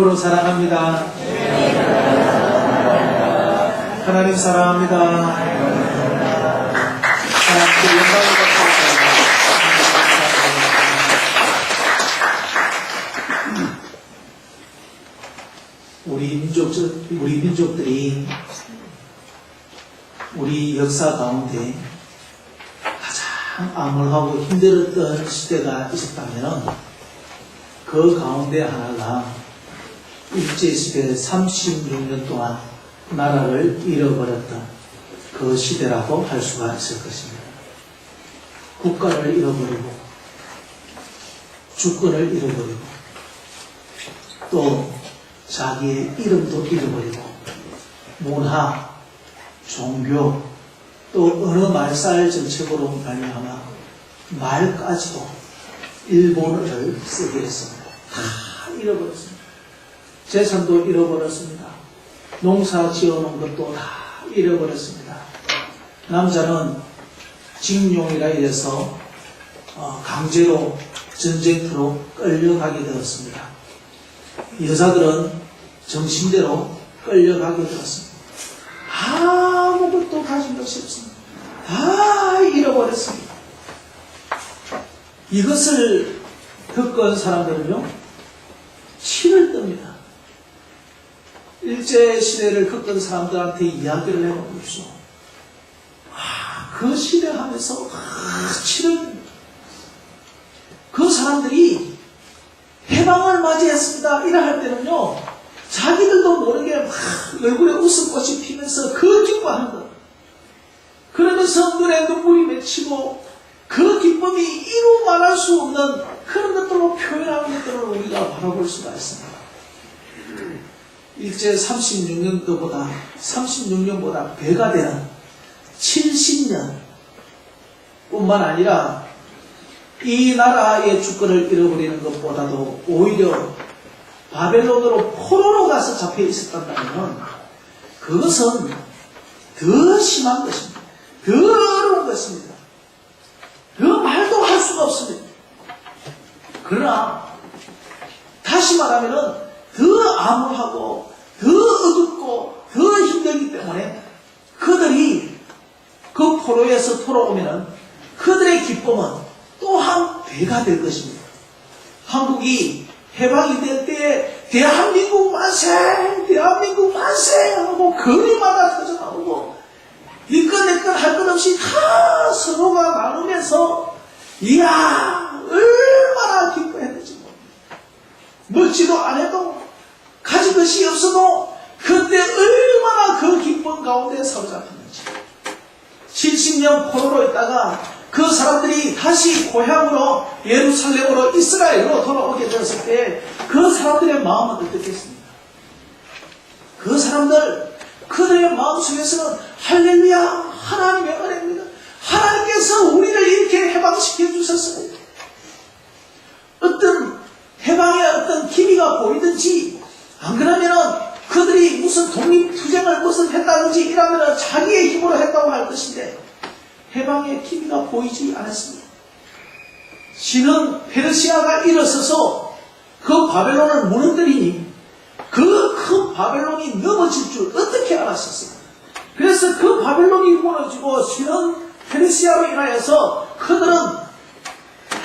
으로 사랑합니다. 하나님 사랑합니다. 하나님께 영광을 받고 우리 민족들이 우리 역사 가운데 가장 암울하고 힘들었던 시대가 있었다면 그 가운데 하나가 일제시대 36년 동안 나라를 잃어버렸던 그 시대라고 할 수가 있을 것입니다. 국가를 잃어버리고 주권을 잃어버리고 또 자기의 이름도 잃어버리고 문화, 종교 또 어느 말살 정책으로 말미암아 말까지도 일본어를 쓰게 했습니다. 다 잃어버렸습니다. 재산도 잃어버렸습니다. 농사 지어놓은 것도 다 잃어버렸습니다. 남자는 징용이라 해서 강제로 전쟁터로 끌려가게 되었습니다. 여자들은 정신대로 끌려가게 되었습니다. 아무것도 가진 것이 없습니다. 다 잃어버렸습니다. 이것을 겪은 사람들은요, 치를 뜹니다. 일제시대를 겪은 사람들한테 이야기를 해보십시오. 그 시대 하면서 치를 그 사람들이 해방을 맞이했습니다. 이라 할 때는요, 자기들도 모르게 막 얼굴에 웃음꽃이 피면서 그 기뻐하는 것. 그러면서 눈에 눈물이 맺히고 그 기쁨이 이루 말할 수 없는 그런 것들로 표현하는 것들을 우리가 바라볼 수가 있습니다. 일제 36년보다 배가 되는 70년 뿐만 아니라 이 나라의 주권을 잃어버리는 것보다도 오히려 바벨론으로 포로로 가서 잡혀 있었다면 그것은 더 심한 것입니다. 더 어려운 것입니다. 그 말도 할 수가 없습니다. 그러나 다시 말하면 더 암울하고 더 어둡고 더 힘들기 때문에 그들이 그 포로에서 돌아오면 그들의 기쁨은 또한 배가 될 것입니다. 한국이 해방이 될 때에 대한민국 만세! 대한민국 만세! 하고 거리마다 터져나오고 이건 내건 할 것 없이 다 서로가 나누면서 이야 얼마나 기뻐했는지 먹지도 않아도 가진 것이 없어도 그때 얼마나 그 기쁨 가운데 사로잡혔는지 70년 포로로 있다가 그 사람들이 다시 고향으로 예루살렘으로 이스라엘로 돌아오게 되었을 때 그 사람들의 마음은 어떻겠습니까? 그 사람들 그들의 마음속에서는 할렐루야 하나님의 은혜입니다. 하나님께서 우리를 이렇게 해방시켜 주셨습니다. 어떤 해방의 어떤 기미가 보이든지 안 그러면은 그들이 무슨 독립투쟁을 무슨 했다든지 이러면은 자기의 힘으로 했다고 할 것인데 해방의 기미가 보이지 않았습니다. 신은 페르시아가 일어서서 그 바벨론을 무너뜨리니 그 큰 바벨론이 넘어질 줄 어떻게 알았었습니까? 그래서 그 바벨론이 무너지고 신은 페르시아로 인하여서 그들은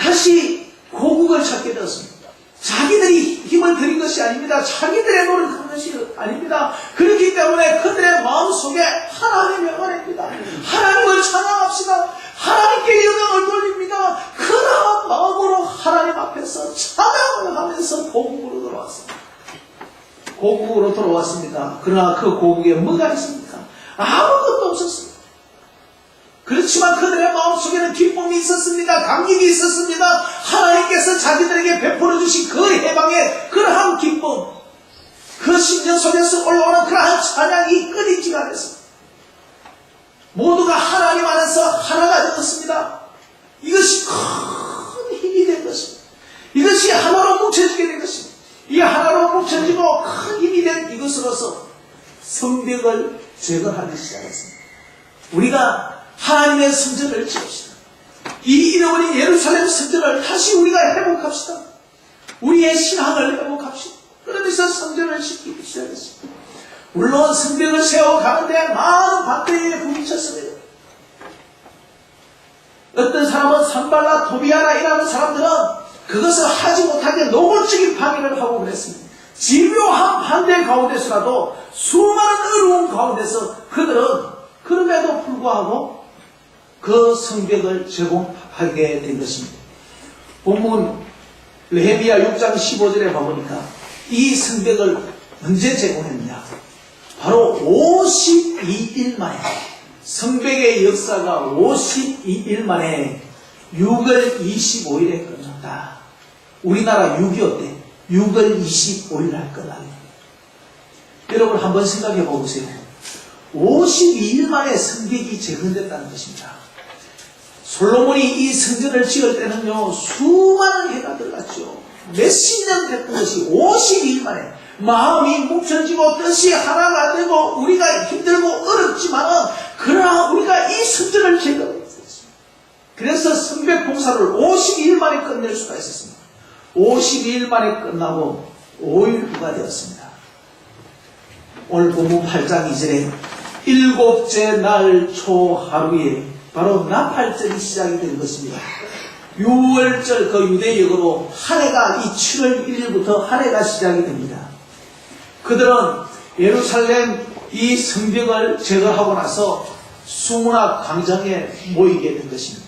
다시 고국을 찾게 되었습니다. 자기들이 힘을 들인 것이 아닙니다. 자기들의 노력한 것이 아닙니다. 그렇기 때문에 그들의 마음속에 하나님의 은혜입니다. 하나님을 찬양합시다. 하나님께 영광을 돌립니다. 그러한 마음으로 하나님 앞에서 찬양을 하면서 고국으로 돌아왔습니다. 고국으로 돌아왔습니다. 그러나 그 고국에 뭐가 있습니까? 아무것도 없었습니다. 그렇지만 그들의 마음속에는 기쁨이 있었습니다. 감격이 있었습니다. 하나님께서 자기들에게 베풀어 주신 그 해방의 그러한 기쁨, 그 심령 속에서 올라오는 그러한 찬양이 끊이지가 않았습니다. 모두가 하나님 안에서 하나가 되었습니다. 이것이 큰 힘이 된 것입니다. 이것이 하나로 뭉쳐지게 된 것입니다. 이 하나로 뭉쳐지고 큰 힘이 된 이것으로서 성벽을 제거하기 시작했습니다. 우리가 하나님의 성전을 지읍시다. 이 잃어버린 예루살렘 성전을 다시 우리가 회복합시다. 우리의 신앙을 회복합시다. 그러면서 성전을 짓기 시작했습니다. 물론 성벽을 세워가는데 많은 반대에 부딪혔습니다. 어떤 사람은 산발라 도비아라이라는 사람들은 그것을 하지 못하게 노골적인 방해를 하고 그랬습니다. 집요한 반대 가운데서라도 수많은 어려운 가운데서 그들은 그럼에도 불구하고 그 성벽을 제공하게 된 것입니다. 본문 느헤미야 6장 15절에 보니까 이 성벽을 언제 제공했느냐? 바로 52일 만에, 성벽의 역사가 52일 만에 6월 25일에 끝났다. 우리나라 6.25 때 6월 25일 날 끝납니다. 여러분 한번 생각해 보세요. 52일 만에 성벽이 재건됐다는 것입니다. 솔로몬이 이 성전을 지을 때는요, 수많은 해가 들어갔죠. 몇십 년 됐던 것이 52일 만에 마음이 뭉쳐지고 뜻이 하나가 되고 우리가 힘들고 어렵지만은 그러나 우리가 이 성전을 재건했습니다. 그래서 성벽 공사를 52일 만에 끝낼 수가 있었습니다. 52일 만에 끝나고 5일부가 되었습니다. 오늘 본문 8장 2절에 일곱째 날 초하루에 바로 나팔절이 시작이 된 것입니다. 6월절 그 유대역으로 한 해가 이 7월 1일부터 한 해가 시작이 됩니다. 그들은 예루살렘 이 성벽을 제거하고 나서 수문학 광장에 모이게 된 것입니다.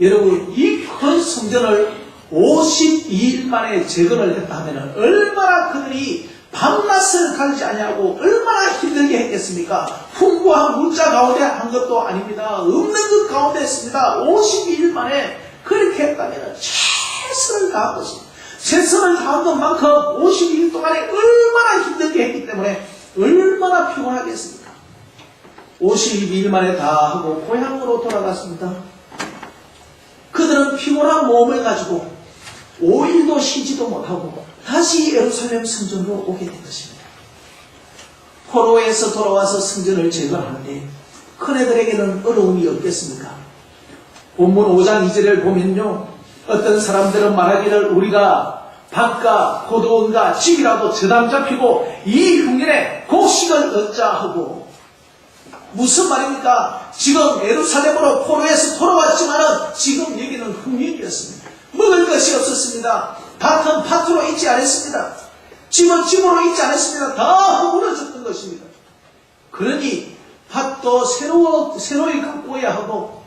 여러분 이 큰 성전을 52일 만에 재건을 했다 하면 얼마나 그들이 밤낮을 가리지 아니하고 얼마나 힘들게 했겠습니까? 풍부한 문자 가운데 한 것도 아닙니다. 없는 것 가운데 했습니다. 52일 만에 그렇게 했다면 최선을 다한 것입니다. 최선을 다한 것만큼 52일 동안에 얼마나 힘들게 했기 때문에 얼마나 피곤하겠습니까? 52일 만에 다 하고 고향으로 돌아갔습니다. 그들은 피곤한 몸을 가지고 5일도 쉬지도 못하고 다시 예루살렘 성전으로 오게 된 것입니다. 포로에서 돌아와서 성전을 재건하는데 큰애들에게는 어려움이 없겠습니까? 본문 5장 2절을 보면요, 어떤 사람들은 말하기를 우리가 밥과 고도원과 집이라도 저담 잡히고 이 흉년에 곡식을 얻자 하고, 무슨 말입니까? 지금 예루살렘으로 포로에서 돌아왔지만은 지금 여기는 흉년이었습니다. 먹을 것이 없었습니다. 밭은 밭으로 있지 않았습니다. 집은 집으로 있지 않았습니다. 다 무너졌던 것입니다. 그러니 밭도 새로이 가꾸어야 하고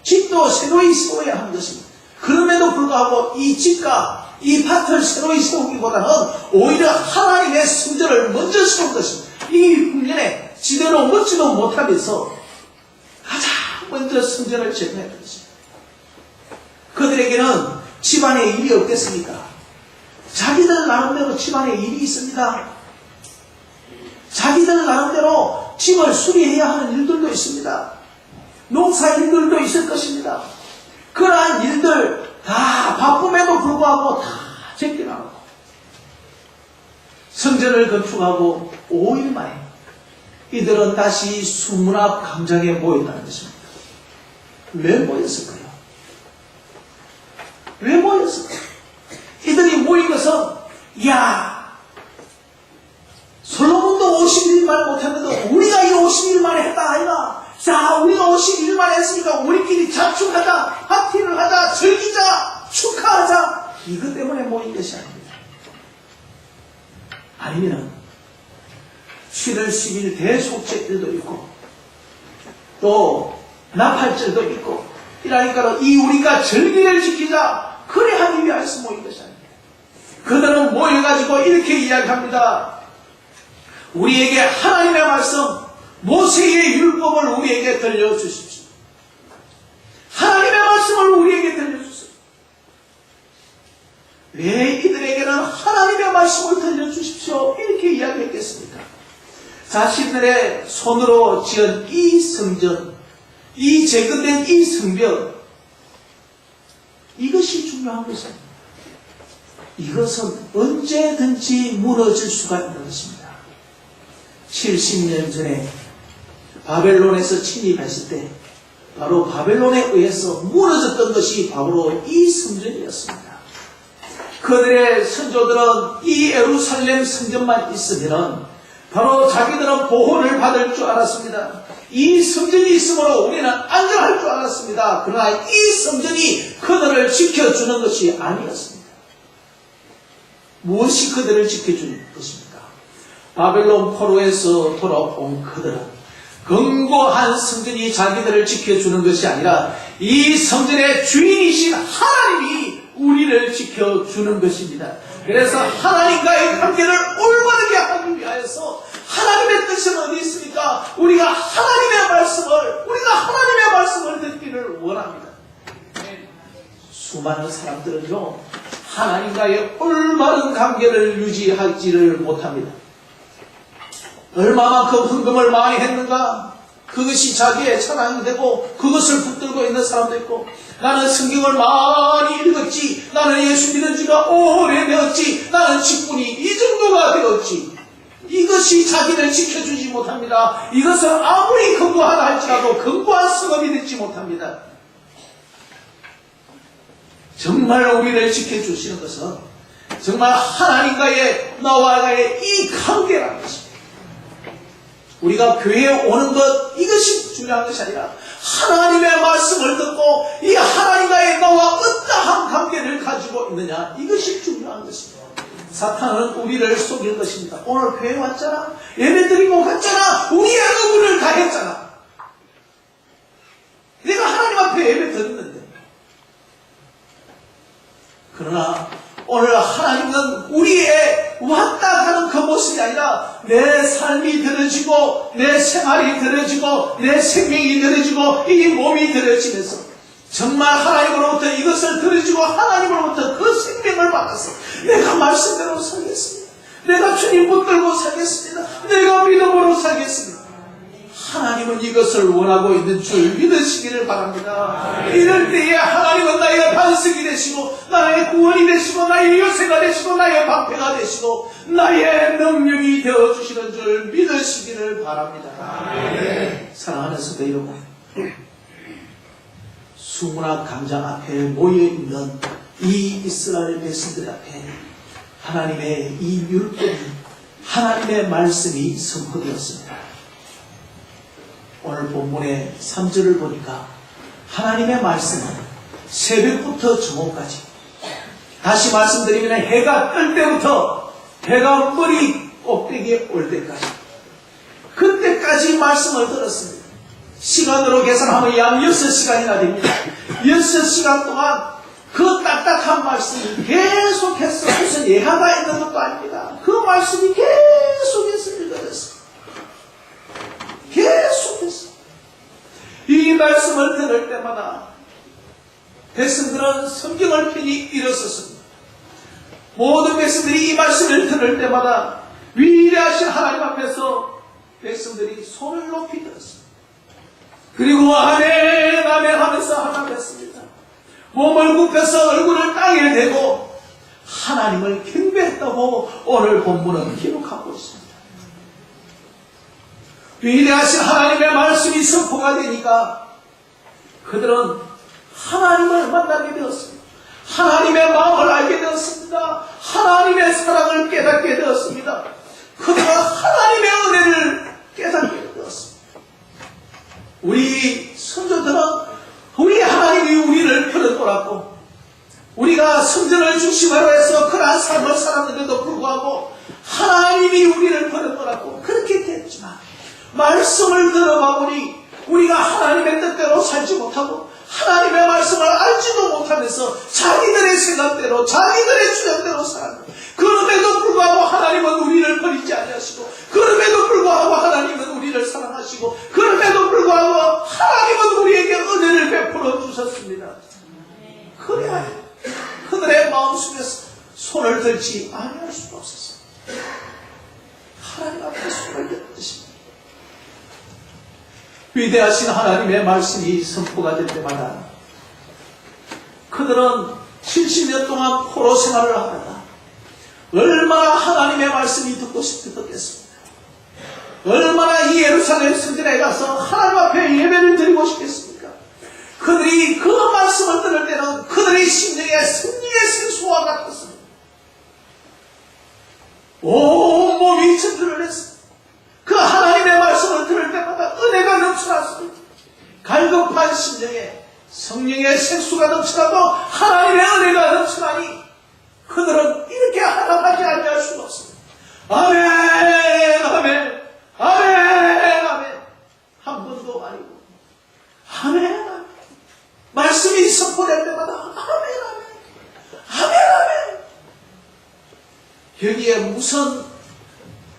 집도 새로이 세워야 하는 것입니다. 그럼에도 불구하고 이 집과 이 밭을 새로이 세우기보다는 오히려 하나님의 성전을 먼저 세운 것입니다. 이 흉년에 지대로 먹지도 못하면서 가장 먼저 성전을 재건했던 것입니다. 그들에게는 집안에 일이 없겠습니까? 자기들 나름대로 집안에 일이 있습니다. 자기들 나름대로 집을 수리해야 하는 일들도 있습니다. 농사 일들도 있을 것입니다. 그러한 일들 다 바쁨에도 불구하고 다 제껴나가고 성전을 건축하고 5일 만에 이들은 다시 수문 앞 광장에 모였다는 것입니다. 왜 모였을까요? 왜 모였을까요? 이들이 모인 것은, 이야, 솔로몬도 50일 만에 못했는데 우리가 이 50일 만에 했다 아이가? 자, 우리가 50일 만에 했으니까 우리끼리 자축하자, 파티를 하자, 즐기자, 축하하자, 이것 때문에 모인 것이 아닙니다. 아니면 7월 10일 대속죄일도 있고 또 나팔절도 있고 이러니까 이 우리가 절기를 지키자, 그래 하기 위해서 모인 것이 아닙니다. 그들은 모여가지고 이렇게 이야기합니다. 우리에게 하나님의 말씀, 모세의 율법을 우리에게 들려주십시오. 하나님의 말씀을 우리에게 들려주십시오. 왜 이들에게는 하나님의 말씀을 들려주십시오? 이렇게 이야기했겠습니까? 자신들의 손으로 지은 이 성전, 이 재건된 이 성벽, 이것이 중요한 것입니다. 이것은 언제든지 무너질 수가 있는 것입니다. 70년 전에 바벨론에서 침입했을 때 바로 바벨론에 의해서 무너졌던 것이 바로 이 성전이었습니다. 그들의 선조들은 이 예루살렘 성전만 있으면 바로 자기들은 보호를 받을 줄 알았습니다. 이 성전이 있으므로 우리는 안전할 줄 알았습니다. 그러나 이 성전이 그들을 지켜주는 것이 아니었습니다. 무엇이 그들을 지켜주는 것입니까? 바벨론 포로에서 돌아온 그들은 견고한 성전이 자기들을 지켜주는 것이 아니라 이 성전의 주인이신 하나님이 우리를 지켜주는 것입니다. 그래서 하나님과의 관계를 올바르게 하기 위하여서 하나님의 뜻은 어디 있습니까? 우리가 하나님의 말씀을 듣기를 원합니다. 수많은 사람들은요, 하나님과의 올바른 관계를 유지하지를 못합니다. 얼마만큼 헌금을 많이 했는가? 그것이 자기의 자랑이 되고 그것을 붙들고 있는 사람도 있고, 나는 성경을 많이 읽었지, 나는 예수 믿은 지가 오래되었지, 나는 직분이 이 정도가 되었지, 이것이 자기를 지켜주지 못합니다. 이것은 아무리 견고하다 할지라도 견고한 성업이 되지 못합니다. 정말 우리를 지켜주시는 것은 정말 하나님과의 나와의 이 관계라는 것입니다. 우리가 교회에 오는 것, 이것이 중요한 것이 아니라 하나님의 말씀을 듣고 이 하나님과의 나와 어떠한 관계를 가지고 있느냐, 이것이 중요한 것입니다. 사탄은 우리를 속일 것입니다. 오늘 교회 왔잖아, 예배 드리고 갔잖아, 우리의 의무를 다 했잖아. 내가 하나님 앞에 예배 드렸는데. 그러나 오늘 하나님은 우리의 왔다 가는 그 모습이 아니라 내 삶이 들어지고 내 생활이 들어지고 내 생명이 들어지고 이 몸이 들어지면서 정말 하나님으로부터 이것을 들어지고 하나님으로부터 그 생명을 받아서 내가 말씀대로 살겠습니다. 내가 주님 붙들고 살겠습니다. 내가 믿음으로 살겠습니다. 하나님은 이것을 원하고 있는 줄 믿으시기를 바랍니다. 이럴 때에 하나님은 나의 반석이 되시고 나의 구원이 되시고 나의 요새가 되시고 나의 방패가 되시고 나의 능력이 되어주시는 줄 믿으시기를 바랍니다. 사랑하는 성도 여러분, 수문학 광장 앞에 모여있는 이 이스라엘 백성들 앞에 하나님의 이 율법이, 하나님의 말씀이 선포되었습니다. 오늘 본문의 3절을 보니까 하나님의 말씀은 새벽부터 정오까지, 다시 말씀드리면 해가 뜰 때부터 해가 머리 꼭대기에 올 때까지, 그때까지 말씀을 들었습니다. 시간으로 계산하면 약 6시간이나 됩니다. 6시간 동안 그 딱딱한 말씀이 계속해서 무슨 예화가 있는 것도 아닙니다. 그 말씀이 계속해서 읽어졌습니다. 계속해서 이 말씀을 들을 때마다 백성들은 성경을 편히 일었었습니다. 모든 백성들이 이 말씀을 들을 때마다 위대하신 하나님 앞에서 백성들이 손을 높이 들었습니다. 그리고 아멘 아멘 하면서 하나 뵀습니다. 몸을 굽혀서 얼굴을 땅에 대고 하나님을 경배했다고 오늘 본문은 기록하고 있습니다. 위대하신 하나님의 말씀이 선포가 되니까 그들은 하나님을 만나게 되었습니다. 하나님의 마음을 알게 되었습니다. 하나님의 사랑을 깨닫게 되었습니다. 그들은 하나님의 은혜를 깨닫게 되었습니다. 우리 선조들은 우리 하나님이 우리를 버려돌았고 우리가 성전을 중심으로 해서 그러한 삶을 살았는데도 불구하고 하나님이 우리를 버려돌았고 그렇게 됐지만 말씀을 들어봐 보니 우리가 하나님의 뜻대로 살지 못하고 하나님의 말씀을 알지도 못하면서 자기들의 생각대로 자기들의 주장대로 살았는데, 그럼에도 불구하고 하나님은 우리를 버리지 아니하시고 그럼에도 불구하고 하나님은 우리를 사랑하시고 그럼에도 불구하고 하나님은 우리에게 은혜를 베풀어 주셨습니다. 그래야 그들의 마음속에서 손을 들지 아니할 수가 없었어요. 하나님 앞에 손을 들듯이 위대하신 하나님의 말씀이 선포가 될 때마다 그들은 70년 동안 포로 생활을 하다가 얼마나 하나님의 말씀이 듣고 싶었겠습니까? 얼마나 이 예루살렘 성전에 가서 하나님 앞에 예배를 드리고 싶겠습니까? 그들이 그 말씀을 들을 때는 그들의 심령에 승리의 생수와 같았습니다. 온몸이 chân 했습니다. 그 하나님의 말씀을 들을 때마다 은혜가 넘쳐났습니다. 갈급한 심령에 성령의 생수가 넘쳐나고 하나님의 은혜가 넘쳐나니 그들은 이렇게 하나하지 아니할 수가 없습니다. 아멘, 아멘, 아멘, 아멘. 한 번도 아니고 아멘, 아멘. 말씀이 선포될 때마다 아멘, 아멘, 아멘, 아멘. 여기에 무슨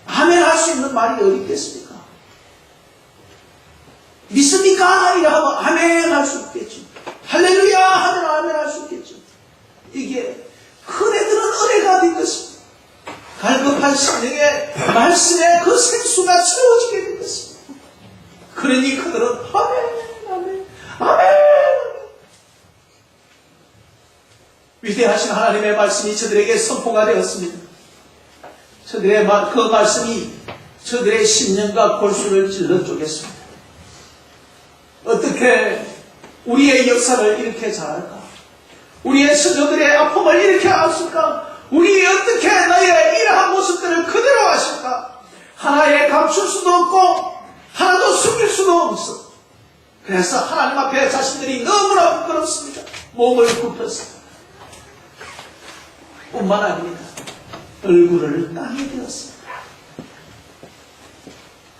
아멘 할 수 있는 말이 어디 있겠습니까? 믿습니까? 이라 하면 아멘 할 수 있겠죠. 할렐루야 하면 아멘 할 수 있겠죠. 이게 큰 애들은 은혜가 된 것입니다. 갈급한 심령에 말씀에 그 생수가 채워지게 된 것입니다. 그러니 그들은 아멘, 아멘, 아멘. 위대하신 하나님의 말씀이 저들에게 선포가 되었습니다. 저들의 그 말씀이 저들의 심령과 골수를 찔러 쪼갰습니다. 어떻게 우리의 역사를 이렇게 잘할까? 우리의 선조들의 아픔을 이렇게 알았을까? 우리 어떻게 너희의 이러한 모습들을 그대로 하실까? 하나에 감출 수도 없고 하나도 숨길 수도 없어. 그래서 하나님 앞에 자신들이 너무나 부끄럽습니다. 몸을 굽혔습니다. 뿐만 아닙니다. 얼굴을 땅에 대었습니다.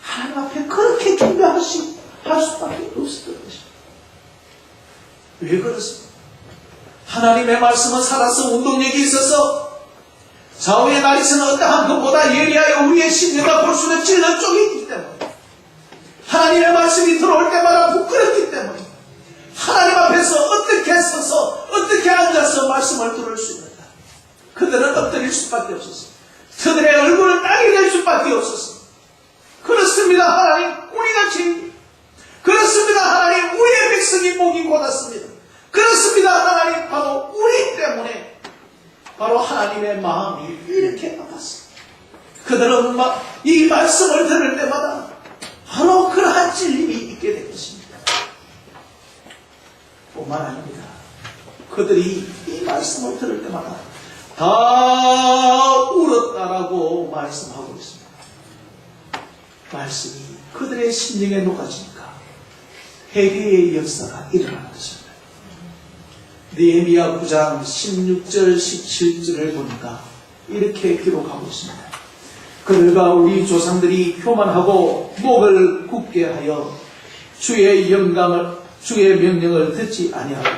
하나님 앞에 그렇게 준비할 수밖에 없었던 것입니다. 왜 그렇습니까? 하나님의 말씀은 살아서 운동력이 있어서 좌우의 날에서는 어떠한 것보다 예리하여 우리의 심령과 골수를 찔러 쪼개기 때문에 하나님의 말씀이 들어올 때마다 부끄럽기 때문에 하나님 앞에서 어떻게 서서 어떻게 앉아서 말씀을 들을 수 있는가? 그들은 엎드릴 수밖에 없었습니다. 그들의 얼굴을 땅에 댈 수밖에 없었습니다. 그렇습니다. 하나님, 우리가 죄인입니다. 그렇습니다. 하나님, 우리의 백성이 목이 곧았습니다. 그렇습니다. 하나님, 바로 우리 때문에 바로 하나님의 마음이 이렇게 아팠습니다. 그들은 이 말씀을 들을 때마다 바로 그러한 찔림이 있게 된 것입니다. 뿐만 아닙니다. 그들이 이 말씀을 들을 때마다 다 울었다라고 말씀하고 있습니다. 말씀이 그들의 심령에 녹아지니까 회개의 역사가 일어나는 것입니다. 느헤미야 9장 16절 17절을 보니까 이렇게 기록하고 있습니다. 그들과 우리 조상들이 교만하고 목을 굽게 하여 주의 명령을 듣지 아니하고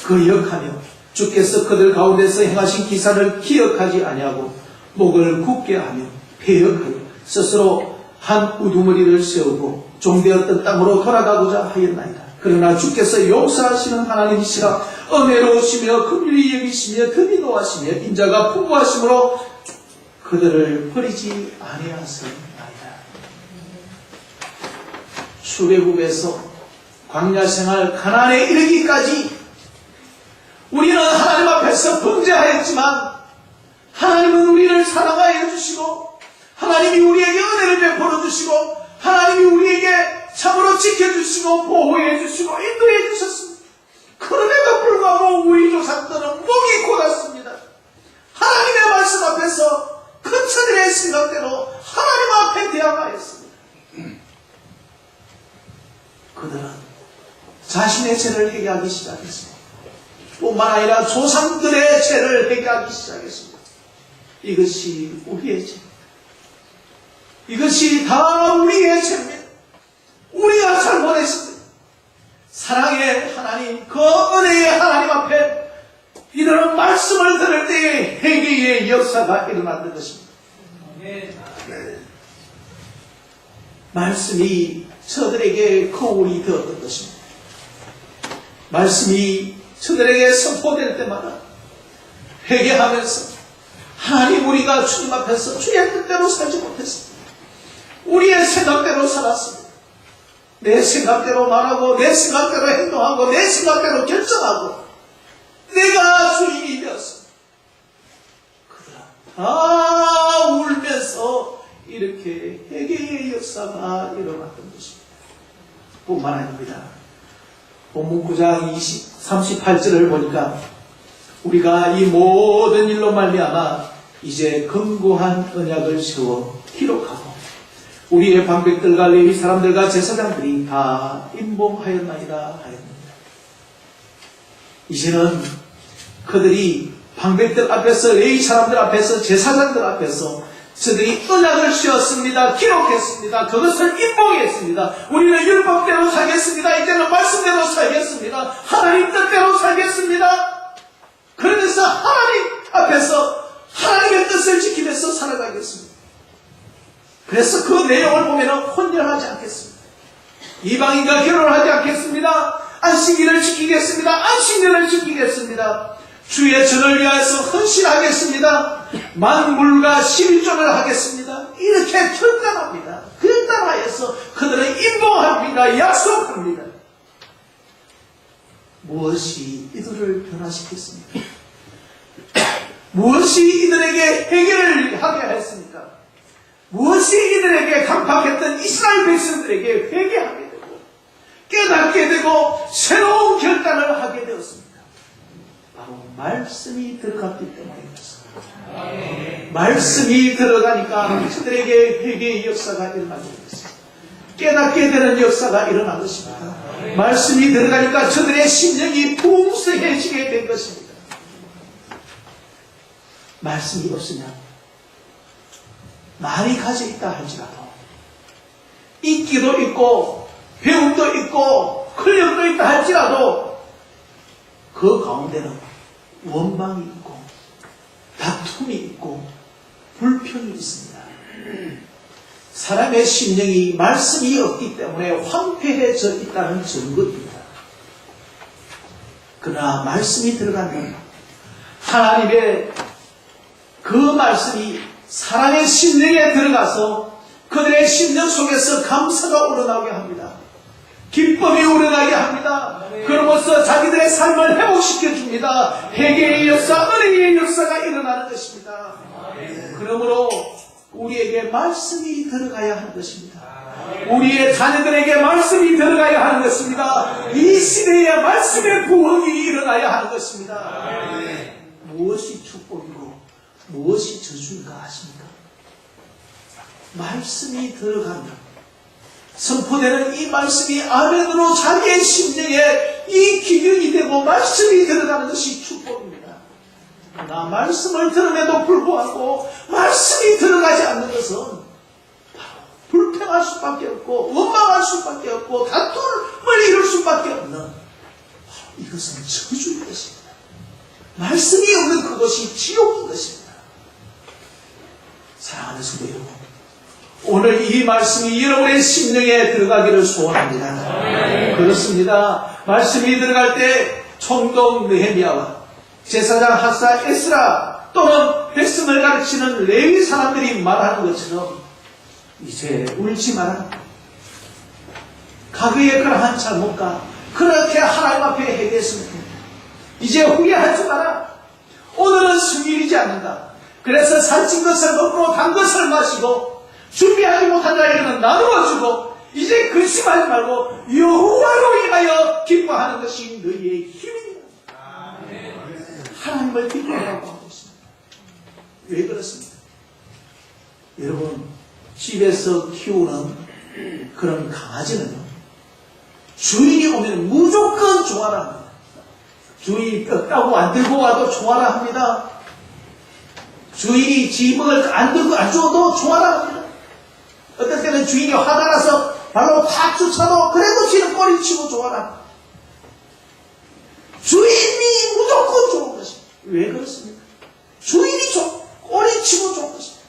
거역하며 주께서 그들 가운데서 행하신 기사를 기억하지 아니하고 목을 굽게 하며 배역하여 스스로 한 우두머리를 세우고 종되었던 땅으로 돌아가고자 하였나이다. 그러나 주께서 용서하시는 하나님이시라 은혜로우시며 긍휼히 여기시며 덤이 노하시며 인자가 풍부하심으로 그들을 버리지 아니하셨나이다. 출애굽에서 광야생활 가나안에 이르기까지 우리는 하나님 앞에서 범죄하였지만 하나님은 우리를 사랑하여 주시고 하나님이 우리에게 은혜를 베풀어 주시고 하나님이 우리에게 참으로 지켜주시고 보호해 주시고 인도해 주셨습니다. 그럼에도 불구하고 우리 조상들은 목이 곧았습니다. 하나님의 말씀 앞에서 그처들의 생각대로 하나님 앞에 대항하였습니다. 그들은 자신의 죄를 회개하기 시작했습니다. 뿐만 아니라 조상들의 죄를 회개하기 시작했습니다. 이것이 우리의 죄. 이것이 다 우리의 죄입니다. 우리가 잘못했습니다. 사랑의 하나님, 그 은혜의 하나님 앞에 이들은 말씀을 들을 때에 회개의 역사가 일어났던 것입니다. 말씀이 저들에게 거울이 되었던 것입니다. 말씀이 저들에게 선포될 때마다 회개하면서 하나님, 우리가 주님 앞에서 주의 뜻대로 살지 못했습니다. 우리의 생각대로 살았습니다. 내 생각대로 말하고 내 생각대로 행동하고 내 생각대로 결정하고 내가 주인이 되었습니다. 그들은 다 울면서 이렇게 회개의 역사가 일어났던 것입니다. 뿐만 아닙니다. 본문 9장 38절을 보니까 우리가 이 모든 일로 말미암아 이제 견고한 언약을 세워 기록하고 우리의 방백들과 레위 사람들과 제사장들이 다 임봉하였나이다 하였느니라. 이제는 그들이 방백들 앞에서 레위 사람들 앞에서 제사장들 앞에서 저들이 언약을 씌웠습니다. 기록했습니다. 그것을 임봉했습니다. 우리는 율법대로 살겠습니다. 이제는 말씀대로 살겠습니다. 하나님 뜻대로 살겠습니다. 그러면서 하나님 앞에서 하나님의 뜻을 지키면서 살아가겠습니다. 그래서 그 내용을 보면 혼혈하지 않겠습니다. 이방인과 결혼하지 않겠습니다. 안식일을 지키겠습니다. 안식년을 지키겠습니다. 주의 전을 위하여서 헌신하겠습니다. 만물과 11조를 하겠습니다. 이렇게 결단합니다. 결단하여서 그들은 임봉합니다. 약속합니다. 무엇이 이들을 변화시켰습니까? 무엇이 이들에게 해결을 하게 했습니까? 무엇이 이들에게 강팍했던 이스라엘 백성들에게 회개하게 되고 깨닫게 되고 새로운 결단을 하게 되었습니다. 바로 말씀이 들어갔기 때문입니다. 말씀이 들어가니까 그들에게 회개의 역사가 일어나게 됐습니다. 깨닫게 되는 역사가 일어난 것입니다. 말씀이 들어가니까 저들의 심령이 풍성해지게 된 것입니다. 말씀이 없으면 많이 가져 있다 할지라도 인기도 있고 배움도 있고 권력도 있다 할지라도 그 가운데는 원망이 있고 다툼이 있고 불평이 있습니다. 사람의 심령이 말씀이 없기 때문에 황폐해져 있다는 증거입니다. 그러나 말씀이 들어가면 하나님의 그 말씀이 사람의 심령에 들어가서 그들의 심령 속에서 감사가 우러나게 합니다. 기쁨이 우러나게 합니다. 그러면서 자기들의 삶을 회복시켜 줍니다. 회개의 역사, 은혜의 역사가 일어나는 것입니다. 그러므로 우리에게 말씀이 들어가야 하는 것입니다. 우리의 자녀들에게 말씀이 들어가야 하는 것입니다. 이 시대에 말씀의 부흥이 일어나야 하는 것입니다. 무엇이 축복이고 무엇이 저주인가 아십니까? 말씀이 들어가면 선포되는 이 말씀이 아멘으로 자기의 심령에 이 기준이 되고 말씀이 들어가는 것이 축복입니다. 나 말씀을 들음에도 불구하고 말씀이 들어가지 않는 것은 바로 불평할 수밖에 없고 원망할 수밖에 없고 다툼을 이룰 수밖에 없는 이것은 저주인 것입니다. 말씀이 없는 그것이 지옥인 것입니다. 사랑하는 성도 여러분, 오늘 이 말씀이 여러분의 심령에 들어가기를 소원합니다. 그렇습니다. 말씀이 들어갈 때 총독 느헤미야와 제사장 하사 에스라 또는 백성을 가르치는 레위 사람들이 말하는 것처럼 이제 울지 마라. 과거의 그러한 잘못과 그렇게 하나님 앞에 회개했습니다. 이제 후회하지 마라. 오늘은 승일이지 않는다. 그래서 살찐 것을 먹고 단 것을 마시고 준비하지 못한 자에게는 나누어주고 이제 근심하지 말고 여호와로 인하여 기뻐하는 것이 너희의 힘이다. 하나님을 기뻐하라고 하고 있습니다. 왜 그렇습니까? 여러분, 집에서 키우는 그런 강아지는요, 주인이 오면 무조건 좋아라 합니다. 주인이 뼈다고 안 들고 와도 좋아라 합니다. 주인이 지먹을 안 들고 안 줘도 좋아라 합니다. 어떨 때는 주인이 화가 나서 발로 탁 쫓아도 그래도 지는 꼬리치고 좋아라. 주인이 무조건 좋은 것입니다. 왜 그렇습니까? 주인이 꼬리치고 좋은 것입니다.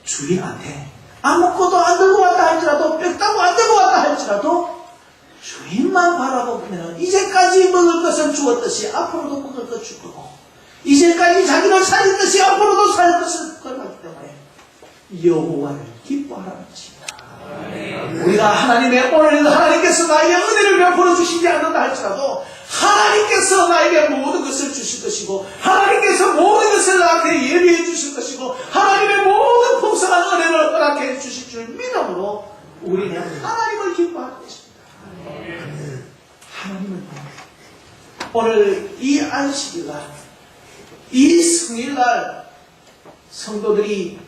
주인한테 아무것도 안 들고 왔다 할지라도 뼈다고 안 들고 왔다 할지라도 주인만 바라보면 이제까지 먹을 것을 주었듯이 앞으로도 먹을 것 줄 거고 이제까지 자기를 살릴 것이 앞으로도 살 것을 거하기 때문에 여호와를 기뻐하라는 것입니다. 우리가 하나님의 오늘 하나님께서 나에게 은혜를 베풀어 주시지 않는다 할지라도 하나님께서 나에게 모든 것을 주실 것이고 하나님께서 모든 것을 나한테 예비해 주실 것이고 하나님의 모든 풍성한 은혜를 허락해 주실 줄 믿음으로 우리는 하나님을 기뻐할 것입니다. 하나님을 오늘 이 안식일날 이 승일날 성도들이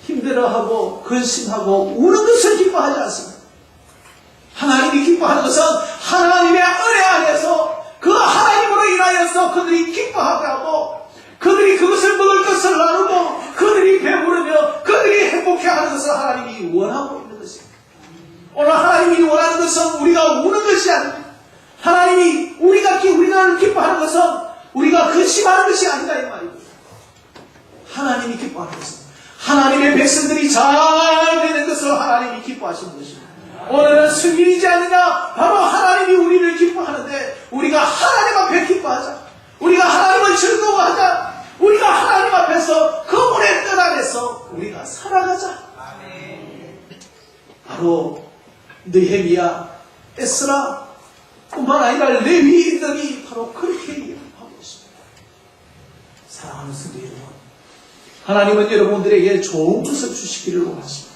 힘들어하고 근심하고 우는 것을 기뻐하지 않습니다. 하나님이 기뻐하는 것은 하나님의 은혜 안에서 그 하나님으로 인하여서 그들이 기뻐하게 하고 그들이 그것을 먹을 것을 나누고 그들이 배부르며 그들이 행복해하는 것을 하나님이 원하고 있는 것입니다. 오늘 하나님이 원하는 것은 우리가 우는 것이 아닙니다. 하나님이 우리가 기뻐하는 것은 우리가 근심하는 것이 아니다 이 말입니다. 하나님이 기뻐하는 것은 하나님의 백성들이 잘 되는 것을 하나님이 기뻐하시는 것입니다. 오늘은 승리이지 않느냐? 바로 하나님이 우리를 기뻐하는데 우리가 하나님 앞에 기뻐하자. 우리가 하나님을 즐거워하자. 우리가 하나님 앞에서 그분의 뜻 안에서 우리가 살아가자. 바로 느헤미야, 에스라 뿐만 아니라 레위인들이 바로 그렇게 하고 있습니다. 사랑하는 성도 여러분, 하나님은 여러분들에게 좋은 것을 주시기를 원하십니다.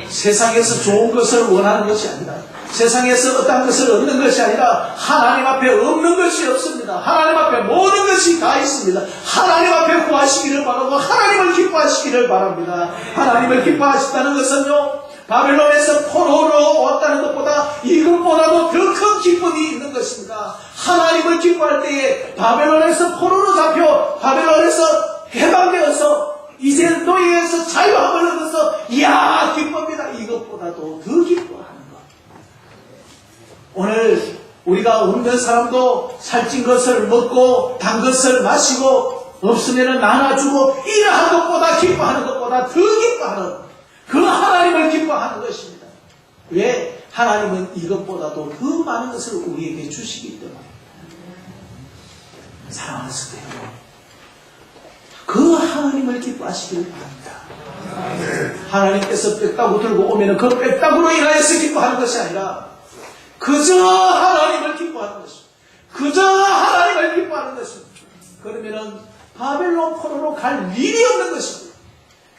세상에서 좋은 것을 원하는 것이 아니라 세상에서 어떤 것을 얻는 것이 아니라 하나님 앞에 없는 것이 없습니다. 하나님 앞에 모든 것이 다 있습니다. 하나님 앞에 구하시기를 바라고 하나님을 기뻐하시기를 바랍니다. 하나님을 기뻐하신다는 것은요, 바벨론에서 포로로 왔다는 것보다 이것보다도 더 큰 기쁨이 있는 것입니다. 하나님을 기뻐할 때에 바벨론에서 포로로 잡혀 바벨론에서 해방되어서 이제 노예에서 자유함을 얻어서 이야 기쁩니다. 이것보다도 더 기뻐하는 것. 오늘 우리가 없는 사람도 살찐 것을 먹고 단 것을 마시고 없으면 나눠주고 이러한 것보다 기뻐하는 것보다 더 기뻐하는 그 하나님을 기뻐하는 것입니다. 왜? 하나님은 이것보다도 더 많은 것을 우리에게 주시기 때문에. 사랑하는 성도 여러분, 그 하나님을 기뻐하시기를 바랍니다. 하나님께서 빽따구 들고 오면 그 빽따구로 인하여서 기뻐하는 것이 아니라 그저 하나님을 기뻐하는 것입니다. 그저 하나님을 기뻐하는 것입니다. 그러면은 바벨론 포로로 갈 일이 없는 것입니다.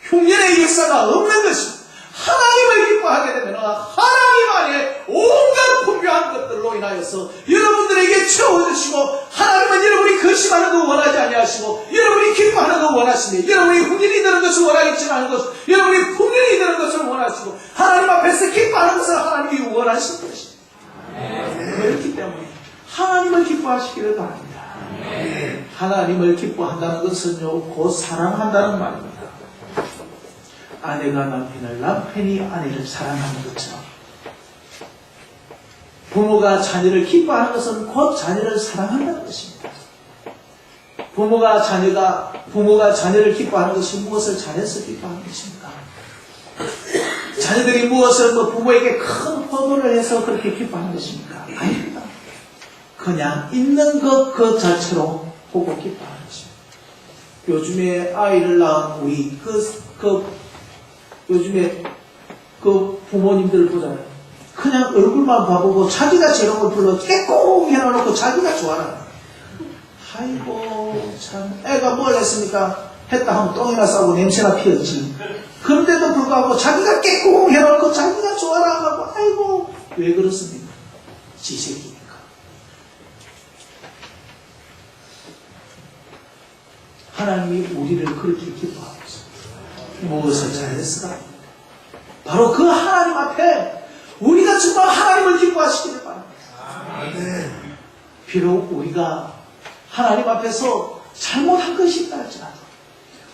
흉년의 역사가 없는 것입니다. 하나님을 기뻐하게 되면 하나님 안에 온갖 풍요한 것들로 인하여서 여러분들에게 채워주시고 하나님은 여러분이 근심하는 거 원하지 아니하시고 여러분이 기뻐하는 거 원하시며 여러분이 흉년이 되는 것을 원하지 않은 것 여러분이 풍년이 되는 것을 원하시고 하나님 앞에서 기뻐하는 것을 하나님이 원하시는 것입니다. 그렇기 때문에 하나님을 기뻐하시기를 바랍니다. 하나님을 기뻐한다는 것은요 곧 사랑한다는 말입니다. 아내가 남편을, 남편이 아내를 사랑하는 것처럼 부모가 자녀를 기뻐하는 것은 곧 자녀를 사랑한다는 것입니다. 부모가 자녀를 기뻐하는 것이 무엇을 잘해서 기뻐하는 것입니까? 자녀들이 무엇을 부모에게 큰 호도를 해서 그렇게 기뻐하는 것입니까? 아닙니다. 그냥 있는 것 그 자체로 보고 기뻐하는 것입니다. 요즘에 아이를 낳은 우리 요즘에 그 부모님들을 보잖아요. 그냥 얼굴만 봐보고 자기가 재롱을 불러 깨꽁 해놔놓고 자기가 좋아라. 아이고 참 애가 뭘 했습니까? 했다 하면 똥이나 싸고 냄새나 피었지. 그런데도 불구하고 자기가 깨꽁 해놓고 자기가 좋아라 하고 아이고 왜 그렇습니까? 지 새끼니까. 하나님이 우리를 그렇게 기뻐하고 있습니다. 무엇을 잘했을까? 바로 그 하나님 앞에 우리가 정말 하나님을 기뻐하시기를 바랍니다. 비록 우리가 하나님 앞에서 잘못한 것이 있다 할지라도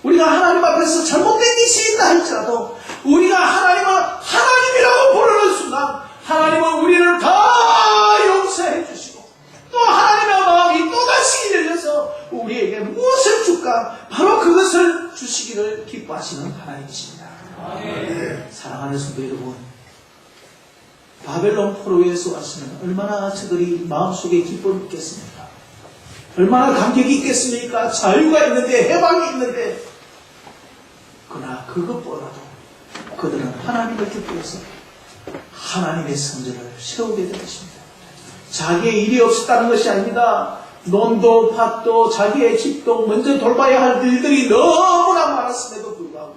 우리가 하나님 앞에서 잘못된 것이 있다 할지라도 우리가 하나님을 하나님이라고 부르는 순간 하나님은 우리를 다 용서해 주시고 또 하나님의 마음이 또다시 열려서 우리에게 무엇을 줄까? 바로 그것을 주시기를 기뻐하시는 하나님이십니다. 사랑하는 성도 여러분, 바벨론 포로에서 왔으면 얼마나 저들이 마음속에 기쁨이 있겠습니까? 얼마나 감격이 있겠습니까? 자유가 있는데 해방이 있는데 그러나 그것보다도 그들은 하나님을 기뻐해서 하나님의 성전을 세우게 된 것입니다. 자기의 일이 없었다는 것이 아닙니다. 논도 밭도 자기의 집도 먼저 돌봐야 할 일들이 너무나 많았음에도 불구하고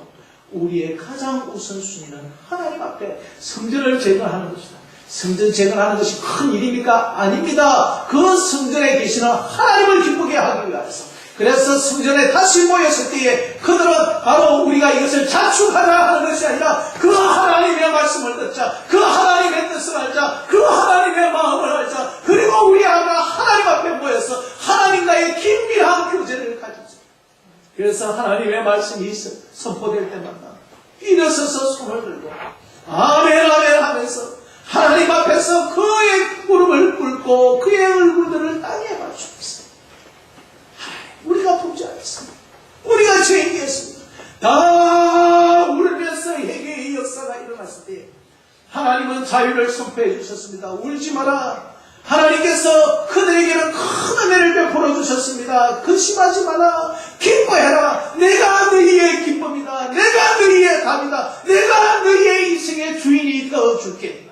우리의 가장 우선순위는 하나님 앞에 성전을 재건하는 것이다. 성전 재건하는 것이 큰 일입니까? 아닙니다. 그 성전에 계시는 하나님을 기쁘게 하기 위해서 그래서 성전에 다시 모였을 때에 그들은 바로 우리가 이것을 자축하자 하는 것이 아니라 그 하나님의 말씀을 듣자, 그 하나님의 뜻을 알자, 그 하나님의 마음을 알자, 그리고 우리 하나님 앞에 모여서 하나님과의 긴밀한 교제를 가지자. 그래서 하나님의 말씀이 선포될 때마다 일어서서 손을 들고 아멘 아멘 하면서 하나님 앞에서 그의 무릎을 꿇고 그의 얼굴들을 땅에 맞추었습니다. 우리가 범죄하였습니다. 우리가 죄인이었습니다. 다 울면서 회개의 역사가 일어났을 때 하나님은 자유를 선포해 주셨습니다. 울지 마라. 하나님께서 그들에게는 큰 은혜를 베풀어 주셨습니다. 근심하지 마라. 기뻐해라. 내가 너희의 기쁨이다. 내가 너희의 답이다. 내가 너희의 인생의 주인이 되어줄게.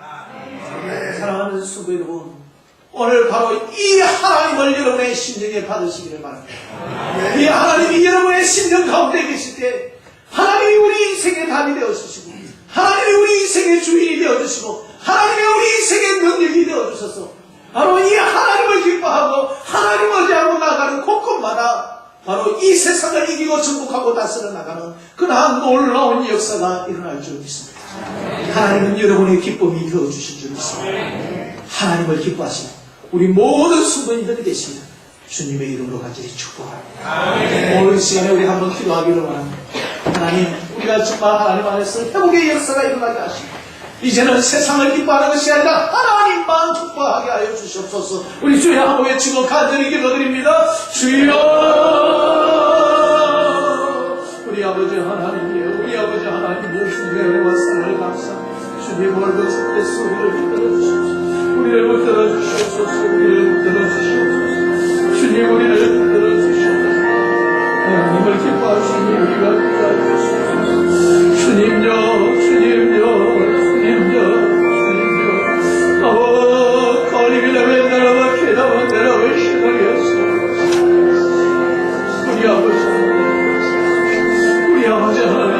사랑하는 성도 여러분, 오늘 바로 이 하나님을 여러분의 심령에 받으시기를 바랍니다. 이 하나님이 여러분의 심령 가운데 계실 때 하나님이 우리 인생의 답이 되어주시고 하나님이 우리 인생의 주인이 되어주시고 하나님이 우리 인생의 능력이 되어주셔서 바로 이 하나님을 기뻐하고 하나님을 향하고 나가는 곳곳마다 바로 이 세상을 이기고 정복하고 다스려 나가는 그러한 놀라운 역사가 일어날 줄 믿습니다. 하나님은 여러분의 기쁨이 되어주실 줄 믿습니다. 하나님을 기뻐하시는 우리 모든 성도님들이 계십니다. 주님의 이름으로 간절히 축복합니다. 오늘 이 시간에 우리 한번 기도하기를 원합니다. 하나님, 우리가 정말 하나님 안에서 회복의 역사가 일어나게 하시고 이제는 세상을 기뻐하는 것이 아니라 하나님만 기뻐하게 하여 주시옵소서. 우리 주여 한번 외치고 간절히 기도드립니다. 주여, 우리 아버지 하나님이여, 우리 아버지 하나님이여, 주님의 은혜와 사랑을 감사합니다. 주님 오늘도 주께서 우리를 붙들어 주시옵소서. 우리를 붙들어 주시옵소서. 우리를 붙들어 주시옵소서. 주님 우리를 붙들어 주시옵소서. 하나님을 기뻐하시니 우리가 기뻐하여 주시옵소서. 주님여, 주님여, 우리 아버지 하나님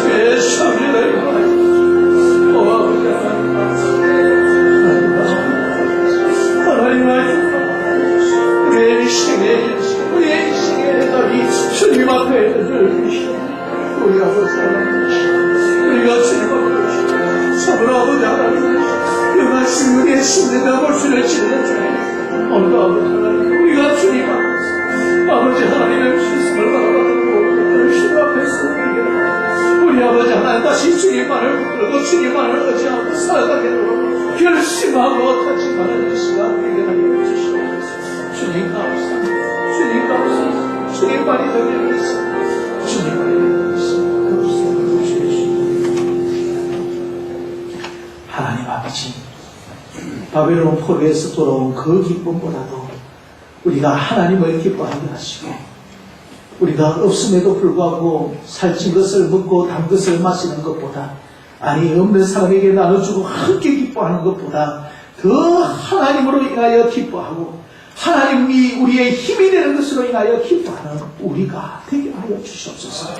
죄의 섭리를 하나님 우리의 인생의 답이 주님 앞에 우리 아버지 하나님 우리가 주님 앞에 서로 아버지 하나님 그 말씀 우리의 심리가 볼수를 찔러주니 오늘도 아버지 하나님 우리가 주님 앞에서 아버지 하나님의 주심을 바라보고 주님 앞에서 우리 아버지 하나님 다시 주님만을 붙들고 주님만을 의지하고 살아가게 되도록 결심하고 다시 말하는 시간 되게 하여 주시옵소서. 주님 감사합니다. 주님 감사합니다. 주님만이 되게 하겠습니다. 주님만이 되게 하겠습니다. 하나님 아버지, 바벨론 포로에서 돌아온 그 기쁨보다도 우리가 하나님을 기뻐하게 하시고 우리가 없음에도 불구하고 살찐 것을 먹고 단 것을 마시는 것보다 아니 없는 사람에게 나눠주고 함께 기뻐하는 것보다 더 하나님으로 인하여 기뻐하고 하나님이 우리의 힘이 되는 것으로 인하여 기뻐하는 우리가 되게 하여 주시옵소서.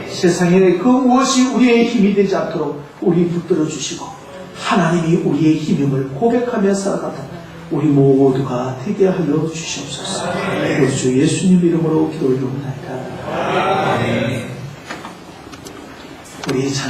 세상에 그 무엇이 우리의 힘이 되지 않도록 우리 붙들어 주시고 하나님이 우리의 힘임을 고백하며 살아가던 우리 모두가 되게 하여 주시옵소서. 우리 주 예수님 이름으로 기도드리옵나이다. 아멘. 우리 찬